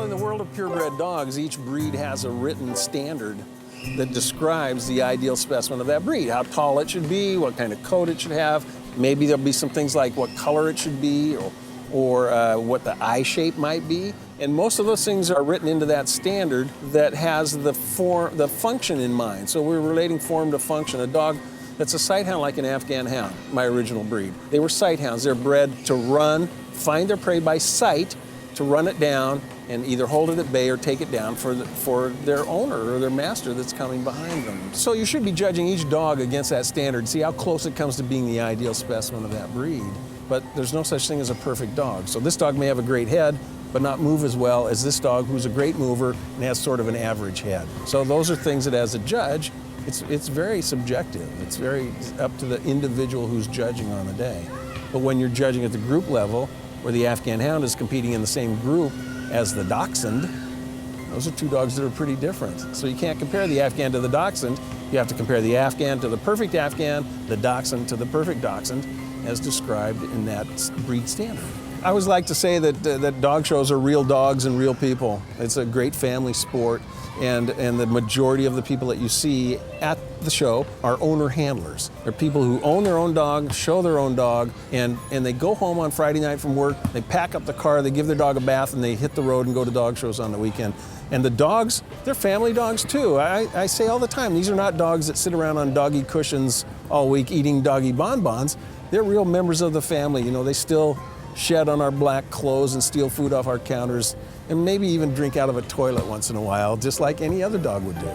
in the world of purebred dogs, each breed has a written standard that describes the ideal specimen of that breed, how tall it should be, what kind of coat it should have. Maybe there'll be some things like what color it should be or what the eye shape might be. And most of those things are written into that standard that has the function in mind. So we're relating form to function. A dog that's a sight hound like an Afghan hound, my original breed. They were sight hounds. They're bred to run, find their prey by sight, to run it down and either hold it at bay or take it down for their owner or their master that's coming behind them. So you should be judging each dog against that standard, see how close it comes to being the ideal specimen of that breed. But there's no such thing as a perfect dog. So this dog may have a great head, but not move as well as this dog who's a great mover and has sort of an average head. So those are things that as a judge, it's very subjective. It's very up to the individual who's judging on the day. But when you're judging at the group level, where the Afghan hound is competing in the same group as the dachshund, those are two dogs that are pretty different. So you can't compare the Afghan to the dachshund. You have to compare the Afghan to the perfect Afghan, the dachshund to the perfect dachshund, as described in that breed standard. I always like to say that dog shows are real dogs and real people. It's a great family sport, and the majority of the people that you see at the show are owner handlers. They're people who own their own dog, show their own dog, and they go home on Friday night from work, they pack up the car, they give their dog a bath, and they hit the road and go to dog shows on the weekend. And the dogs, they're family dogs too. I say all the time, these are not dogs that sit around on doggy cushions all week eating doggy bonbons. They're real members of the family. You know, they still shed on our black clothes and steal food off our counters and maybe even drink out of a toilet once in a while, just like any other dog would do.